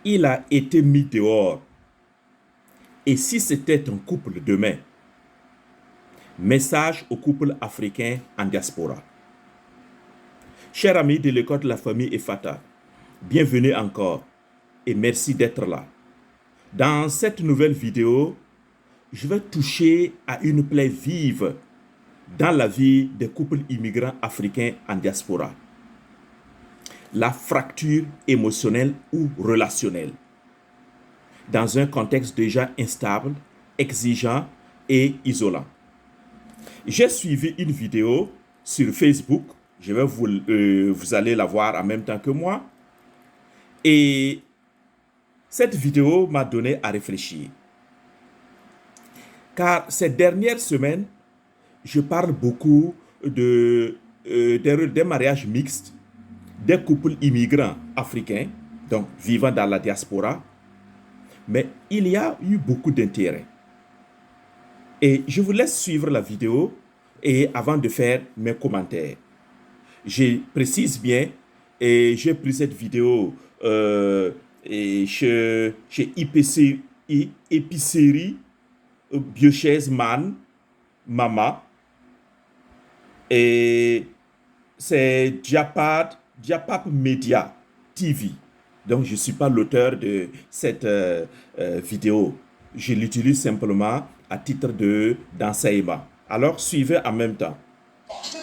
il a été mis dehors. Et si c'était un couple demain? Message au couple africain en diaspora. Chers amis de l'école de la famille Efata, bienvenue encore et merci d'être là. Dans cette nouvelle vidéo, je vais toucher à une plaie vive dans la vie des couples immigrants africains en diaspora. La fracture émotionnelle ou relationnelle. Dans un contexte déjà instable, exigeant et isolant. J'ai suivi une vidéo sur Facebook, vous allez la voir en même temps que moi, et cette vidéo m'a donné à réfléchir. Car ces dernières semaines, je parle beaucoup des mariages mixtes, des couples immigrants africains, donc vivant dans la diaspora, mais il y a eu beaucoup d'intérêt. Et je vous laisse suivre la vidéo et avant de faire mes commentaires. Je précise bien, et j'ai pris cette vidéo chez Épicerie Biochaise Man, Mama, et c'est Diapap Media TV. Donc, je ne suis pas l'auteur de cette vidéo. Je l'utilise simplement à titre d'enseignement. Alors, suivez en même temps. Je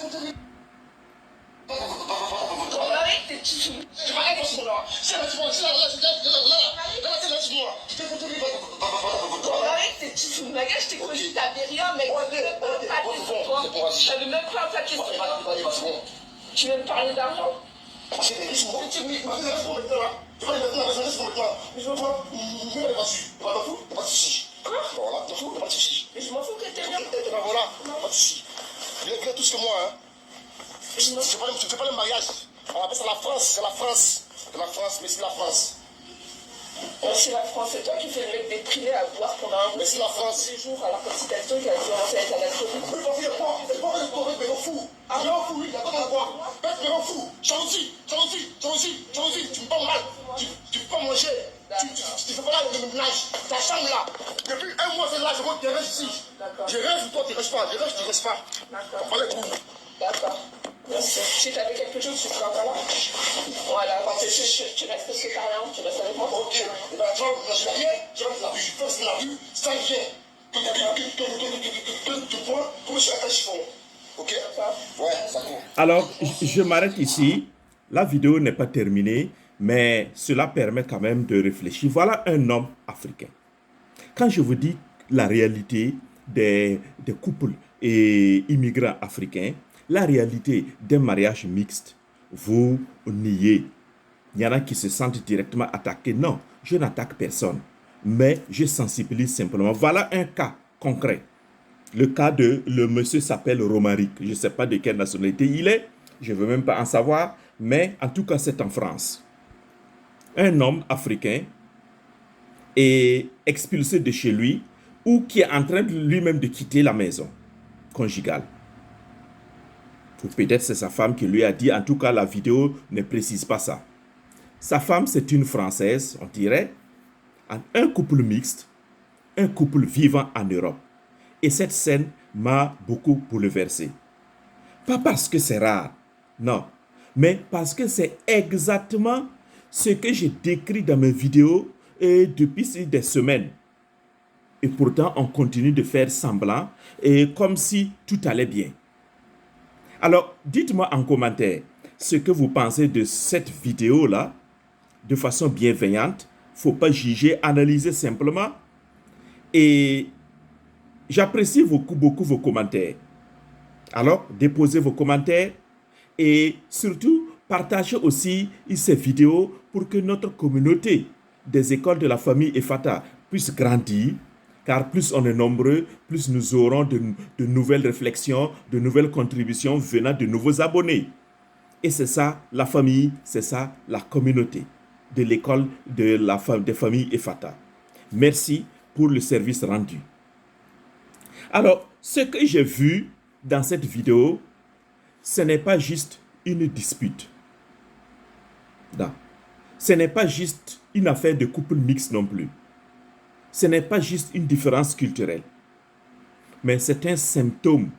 t'ai cru, t'avais rien, mec. J'avais même pas ta question. Tu veux me parler d'argent? Je m'en fous que t'aies bien. Voilà, pas de soucis. Viens tous que moi, hein. Je fais pas le mariage. On appelle ça la France, c'est la France. C'est la France, mais c'est la France. C'est la France, c'est toi qui fais le mec déprimé à boire pendant un mais c'est la France. Tous les jours, alors comme si t'as le truc, elle a commencé à être à la souris. Mais pas faire quoi? C'est pas le corps, mais on fout. Mais on fout, oui, il y a pas de boire. Mais on fout. Jalousie. Tu me parles mal. Tu peux pas manger. Tu fais pas là le ménage. Ta chambre là. Depuis un mois, c'est là, je vois que tu restes ici. Je reste, toi, tu restes pas. Je reste, tu restes pas. D'accord. On parle de tout. D'accord. Merci. Si t'avais quelque chose, tu seras pas là. Voilà, parce que tu restes ce que t'as rien, tu restes avec moi. Ok. Et ben, je reste la rue. Je reste la rue, ça vient. Tu prends, comme je suis à un chiffon. Ok? Ouais, ça court. Alors, je m'arrête ici. La vidéo n'est pas terminée, mais cela permet quand même de réfléchir. Voilà un homme africain. Quand je vous dis la réalité des couples et immigrants africains, la réalité d'un mariage mixte, vous niez. Il y en a qui se sentent directement attaqués. Non, je n'attaque personne, mais je sensibilise simplement. Voilà un cas concret. Le cas de le monsieur s'appelle Romaric. Je ne sais pas de quelle nationalité il est. Je ne veux même pas en savoir. Mais en tout cas, c'est en France. Un homme africain est expulsé de chez lui ou qui est en train lui-même de quitter la maison conjugale. Ou peut-être c'est sa femme qui lui a dit. En tout cas, la vidéo ne précise pas ça. Sa femme, c'est une Française, on dirait. Un couple mixte. Un couple vivant en Europe. Et cette scène m'a beaucoup bouleversé. Pas parce que c'est rare, non, mais parce que c'est exactement ce que j'ai décrit dans mes vidéos depuis des semaines. Et pourtant, on continue de faire semblant et comme si tout allait bien. Alors, dites-moi en commentaire ce que vous pensez de cette vidéo-là de façon bienveillante. Il ne faut pas juger, analyser simplement. Et j'apprécie beaucoup vos commentaires. Alors, déposez vos commentaires et surtout, partagez aussi ces vidéos pour que notre communauté des écoles de la famille Efata puisse grandir. Car plus on est nombreux, plus nous aurons de nouvelles réflexions, de nouvelles contributions venant de nouveaux abonnés. Et c'est ça la famille, c'est ça la communauté de l'école des familles Efata. Merci pour le service rendu. Alors, ce que j'ai vu dans cette vidéo, ce n'est pas juste une dispute. Non. Ce n'est pas juste une affaire de couple mixte non plus. Ce n'est pas juste une différence culturelle. Mais c'est un symptôme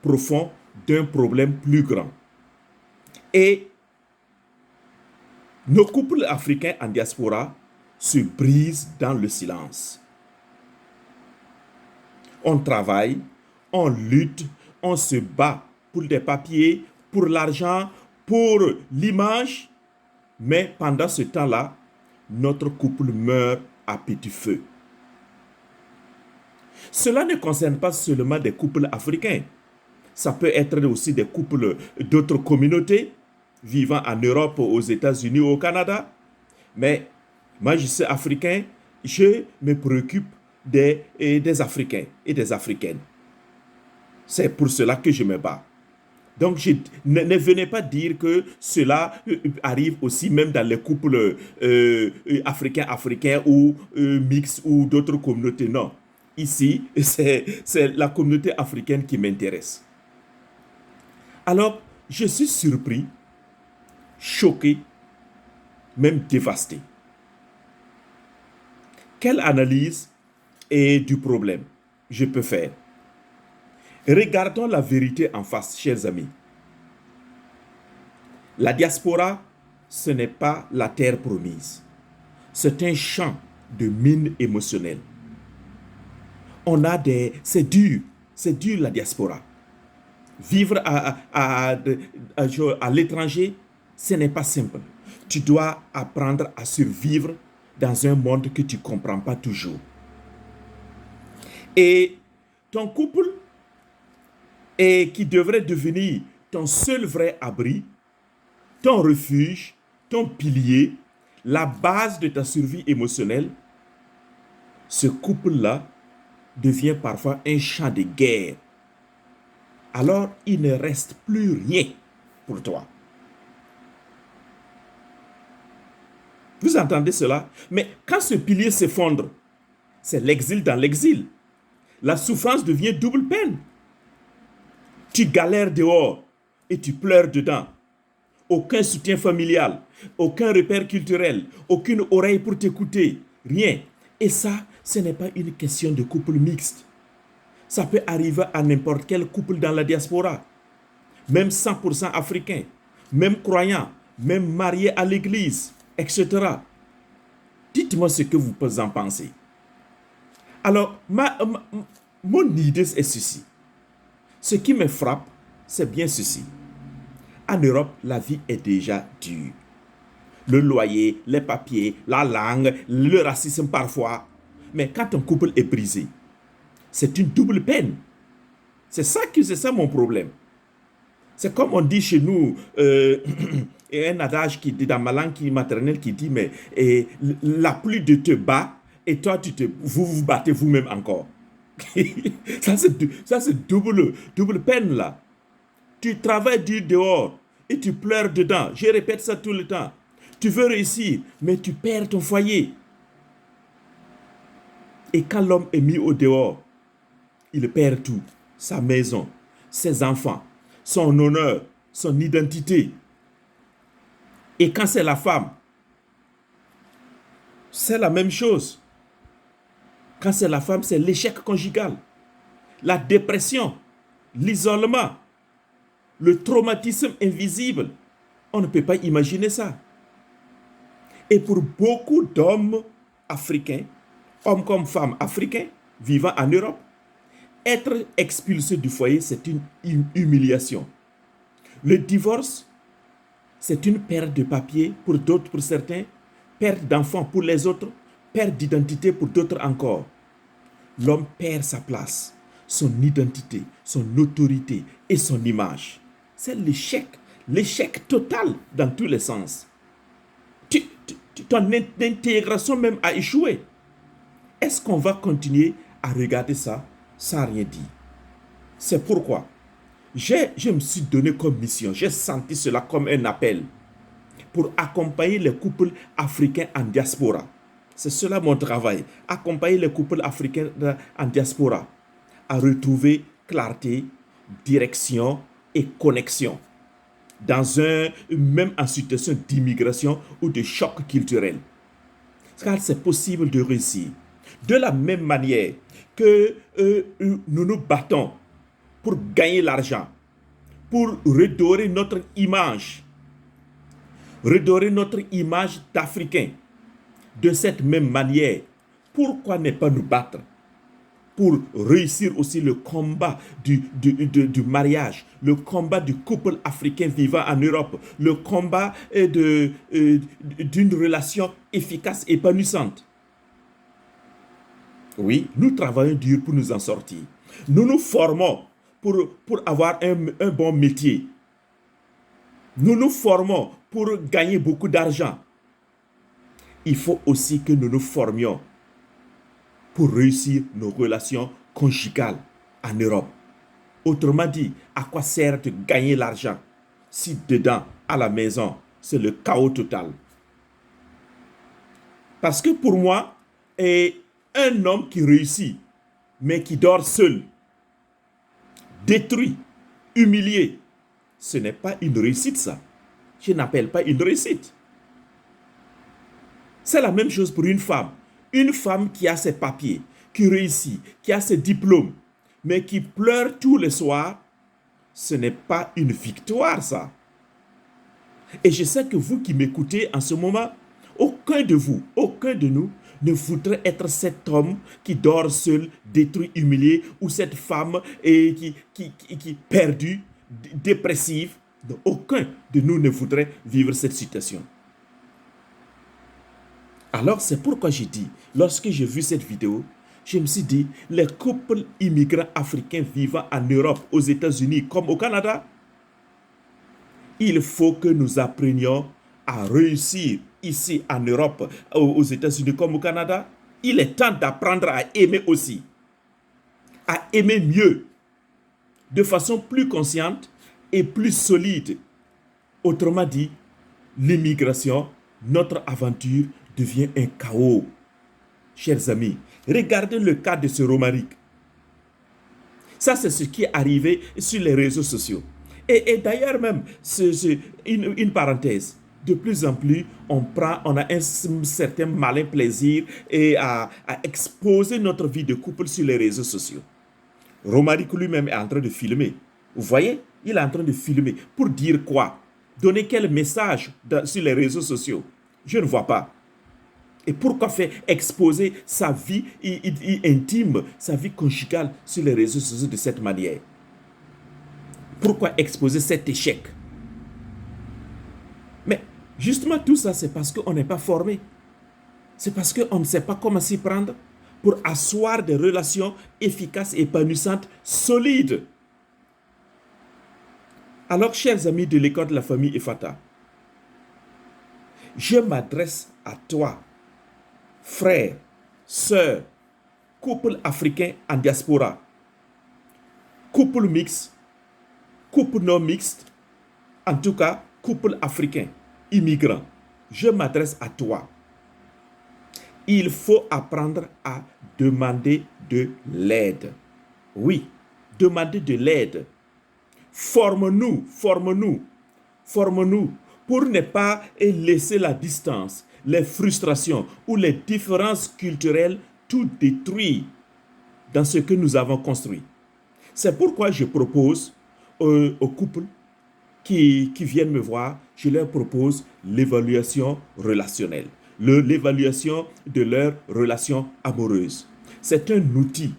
profond d'un problème plus grand. Et nos couples africains en diaspora se brisent dans le silence. On travaille, on lutte, on se bat pour des papiers, pour l'argent, pour l'image. Mais pendant ce temps-là, notre couple meurt à petit feu. Cela ne concerne pas seulement des couples africains. Ça peut être aussi des couples d'autres communautés vivant en Europe, aux États-Unis ou au Canada. Mais moi, je suis africain, je me préoccupe des Africains et des Africaines. C'est pour cela que je me bats. Donc, ne venez pas dire que cela arrive aussi même dans les couples africains ou mixtes ou d'autres communautés. Non. Ici, c'est la communauté africaine qui m'intéresse. Alors, je suis surpris, choqué, même dévasté. Quelle analyse du problème je peux faire? Regardons la vérité en face, chers amis. La diaspora, ce n'est pas la terre promise. C'est un champ de mines émotionnelles. C'est dur la diaspora. Vivre à l'étranger, ce n'est pas simple. Tu dois apprendre à survivre dans un monde que tu ne comprends pas toujours. Et ton couple, qui devrait devenir ton seul vrai abri, ton refuge, ton pilier, la base de ta survie émotionnelle, ce couple-là devient parfois un champ de guerre. Alors, il ne reste plus rien pour toi. Vous entendez cela? Mais quand ce pilier s'effondre, c'est l'exil dans l'exil. La souffrance devient double peine. Tu galères dehors et tu pleures dedans. Aucun soutien familial, aucun repère culturel, aucune oreille pour t'écouter, rien. Et ça, ce n'est pas une question de couple mixte. Ça peut arriver à n'importe quel couple dans la diaspora. Même 100% africain, même croyant, même marié à l'église, etc. Dites-moi ce que vous en pensez. Alors, mon idée est ceci. Ce qui me frappe, c'est bien ceci. En Europe, la vie est déjà dure. Le loyer, les papiers, la langue, le racisme parfois. Mais quand un couple est brisé, c'est une double peine. C'est ça mon problème. C'est comme on dit chez nous, un adage qui dit dans ma langue maternelle qui dit, mais la pluie de te bat et toi vous vous battez vous-même encore. Ça c'est double peine là. Tu travailles dur dehors et tu pleures dedans. Je répète ça tout le temps. Tu veux réussir, mais tu perds ton foyer. Et quand l'homme est mis au dehors, il perd tout. Sa maison, ses enfants, son honneur, son identité. Et quand c'est la femme, c'est la même chose. Quand c'est la femme, c'est l'échec conjugal, la dépression, l'isolement, le traumatisme invisible. On ne peut pas imaginer ça. Et pour beaucoup d'hommes africains, hommes comme femmes africains vivant en Europe, être expulsé du foyer, c'est une humiliation. Le divorce, c'est une perte de papier pour d'autres, pour certains, perte d'enfants pour les autres, perte d'identité pour d'autres encore. L'homme perd sa place, son identité, son autorité et son image. C'est l'échec total dans tous les sens. Ton intégration même a échoué. Est-ce qu'on va continuer à regarder ça sans rien dire? C'est pourquoi je me suis donné comme mission, j'ai senti cela comme un appel pour accompagner les couples africains en diaspora. C'est cela mon travail, accompagner les couples africains en diaspora à retrouver clarté, direction et connexion. même en situation d'immigration ou de choc culturel. Car c'est possible de réussir. De la même manière que nous nous battons pour gagner l'argent, pour redorer notre image d'Africain. De cette même manière, pourquoi ne pas nous battre pour réussir aussi le combat du mariage, le combat du couple africain vivant en Europe, le combat d'une relation efficace et épanouissante. Oui, nous travaillons dur pour nous en sortir. Nous nous formons pour avoir un bon métier. Nous nous formons pour gagner beaucoup d'argent. Il faut aussi que nous nous formions pour réussir nos relations conjugales en Europe. Autrement dit, à quoi sert de gagner l'argent si dedans, à la maison, c'est le chaos total? Parce que pour moi, un homme qui réussit, mais qui dort seul, détruit, humilié, ce n'est pas une réussite, ça. Je n'appelle pas une réussite. C'est la même chose pour une femme. Une femme qui a ses papiers, qui réussit, qui a ses diplômes, mais qui pleure tous les soirs, ce n'est pas une victoire, ça. Et je sais que vous qui m'écoutez en ce moment, aucun de vous, aucun de nous ne voudrait être cet homme qui dort seul, détruit, humilié, ou cette femme qui perdue, dépressive. Aucun de nous ne voudrait vivre cette situation. Alors c'est pourquoi j'ai dit, lorsque j'ai vu cette vidéo, je me suis dit, les couples immigrants africains vivant en Europe, aux États-Unis comme au Canada, il faut que nous apprenions à réussir ici en Europe, aux États-Unis comme au Canada. Il est temps d'apprendre à aimer aussi, à aimer mieux, de façon plus consciente et plus solide. Autrement dit, l'immigration, notre aventure, devient un chaos. Chers amis, regardez le cas de ce Romaric. Ça, c'est ce qui est arrivé sur les réseaux sociaux. Et d'ailleurs même, une parenthèse, de plus en plus, on a un certain malin plaisir à exposer notre vie de couple sur les réseaux sociaux. Romaric lui-même est en train de filmer. Vous voyez, il est en train de filmer. Pour dire quoi? Donner quel message sur les réseaux sociaux? Je ne vois pas. Et pourquoi faire exposer sa vie intime, sa vie conjugale sur les réseaux sociaux de cette manière? Pourquoi exposer cet échec? Mais justement tout ça, c'est parce qu'on n'est pas formé. C'est parce qu'on ne sait pas comment s'y prendre pour asseoir des relations efficaces, épanouissantes, solides. Alors, chers amis de l'école de la famille Efata, je m'adresse à toi, frères, sœurs, couple africain en diaspora, couple mixte, couple non mixte, en tout cas, couple africain, immigrant. Je m'adresse à toi. Il faut apprendre à demander de l'aide. Oui, demander de l'aide. Forme-nous pour ne pas laisser la distance, les frustrations ou les différences culturelles tout détruire dans ce que nous avons construit. C'est pourquoi je propose aux couples qui viennent me voir, je leur propose l'évaluation relationnelle, l'évaluation de leur relation amoureuse. C'est un outil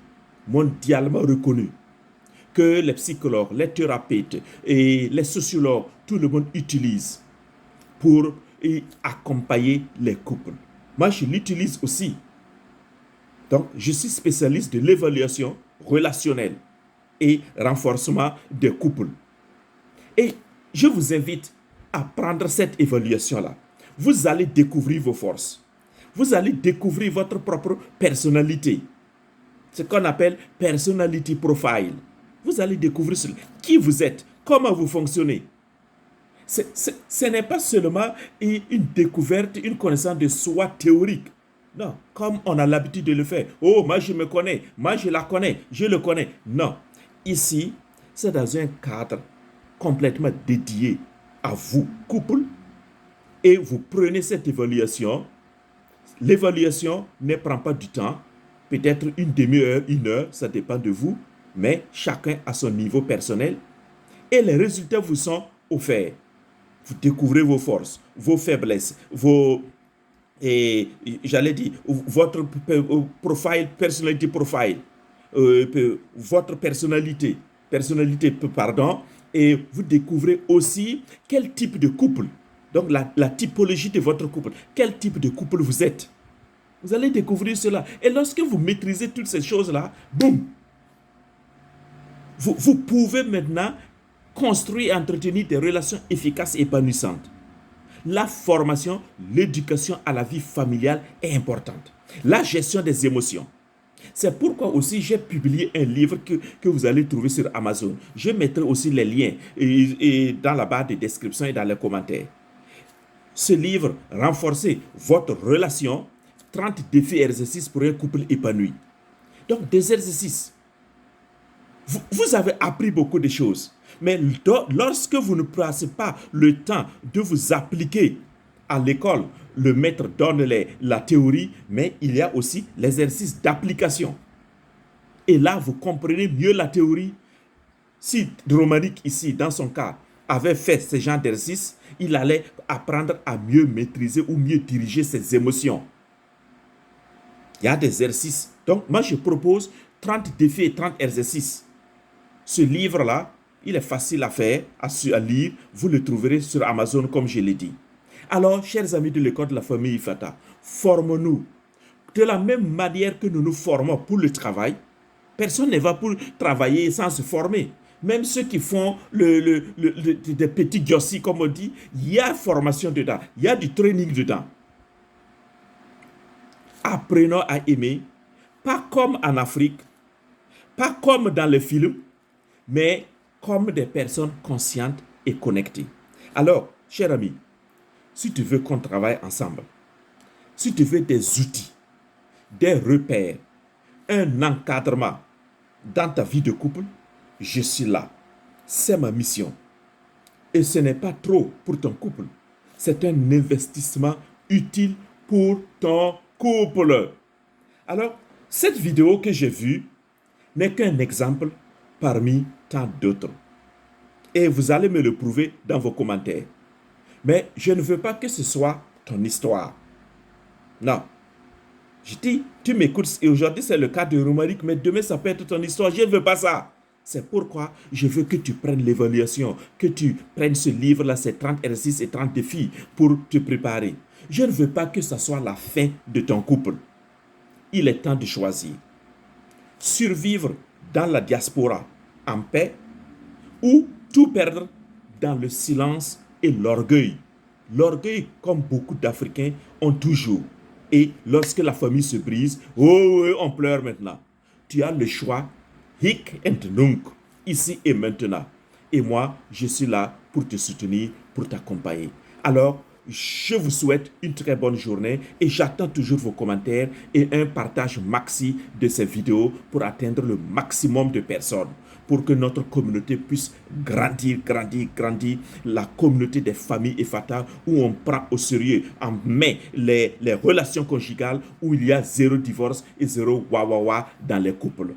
mondialement reconnu que les psychologues, les thérapeutes et les sociologues, tout le monde utilise pour accompagner les couples. Moi, je l'utilise aussi. Donc, je suis spécialiste de l'évaluation relationnelle et renforcement des couples. Et je vous invite à prendre cette évaluation-là. Vous allez découvrir vos forces. Vous allez découvrir votre propre personnalité. Ce qu'on appelle personality profile. Vous allez découvrir qui vous êtes, comment vous fonctionnez. Ce n'est pas seulement une découverte, une connaissance de soi théorique. Non, comme on a l'habitude de le faire. Oh, moi je me connais, moi je la connais, je le connais. Non, ici, c'est dans un cadre complètement dédié à vous, couple, et vous prenez cette évaluation. L'évaluation ne prend pas du temps, peut-être une demi-heure, une heure, ça dépend de vous, mais chacun à son niveau personnel. Et les résultats vous sont offerts. Vous découvrez vos forces, vos faiblesses, votre profile, personality profile, votre personnalité, et vous découvrez aussi quel type de couple, donc la typologie de votre couple, quel type de couple vous êtes. Vous allez découvrir cela. Et lorsque vous maîtrisez toutes ces choses-là, boum, vous pouvez maintenant construire et entretenir des relations efficaces et épanouissantes. La formation, l'éducation à la vie familiale est importante. La gestion des émotions. C'est pourquoi aussi j'ai publié un livre que vous allez trouver sur Amazon. Je mettrai aussi les liens et dans la barre de description et dans les commentaires. Ce livre, Renforcer votre relation, 30 défis et exercices pour un couple épanoui. Donc des exercices. Vous avez appris beaucoup de choses. Mais lorsque vous ne passez pas le temps de vous appliquer à l'école, le maître donne la théorie, mais il y a aussi l'exercice d'application. Et là, vous comprenez mieux la théorie. Si Romanic, ici, dans son cas, avait fait ce genre d'exercice, il allait apprendre à mieux maîtriser ou mieux diriger ses émotions. Il y a des exercices. Donc, moi, je propose 30 défis et 30 exercices. Ce livre-là, il est facile à faire, à lire. Vous le trouverez sur Amazon, comme je l'ai dit. Alors, chers amis de l'école de la famille Ifata, formons-nous. De la même manière que nous nous formons pour le travail, personne ne va pour travailler sans se former. Même ceux qui font des petits jossis, comme on dit, il y a formation dedans, il y a du training dedans. Apprenons à aimer, pas comme en Afrique, pas comme dans les films, mais comme des personnes conscientes et connectées. Alors, cher ami, si tu veux qu'on travaille ensemble, si tu veux des outils, des repères, un encadrement dans ta vie de couple, je suis là. C'est ma mission. Et ce n'est pas trop pour ton couple. C'est un investissement utile pour ton couple. Alors, cette vidéo que j'ai vue n'est qu'un exemple parmi tant d'autres. Et vous allez me le prouver dans vos commentaires. Mais je ne veux pas que ce soit ton histoire. Non. Je dis, tu m'écoutes et aujourd'hui c'est le cas de Romaric, mais demain ça peut être ton histoire. Je ne veux pas ça. C'est pourquoi je veux que tu prennes l'évaluation, que tu prennes ce livre-là, ces 30 exercices et 30 défis pour te préparer. Je ne veux pas que ce soit la fin de ton couple. Il est temps de choisir. Survivre dans la diaspora en paix ou tout perdre dans le silence et l'orgueil. L'orgueil, comme beaucoup d'Africains ont toujours. Et lorsque la famille se brise, oh, on pleure maintenant. Tu as le choix, hic et nunc, ici et maintenant. Et moi, je suis là pour te soutenir, pour t'accompagner. Alors, je vous souhaite une très bonne journée et j'attends toujours vos commentaires et un partage maxi de ces vidéos pour atteindre le maximum de personnes, pour que notre communauté puisse grandir, la communauté des familles Ifata où on prend au sérieux, on met les relations conjugales, où il y a zéro divorce et zéro wawawa dans les couples.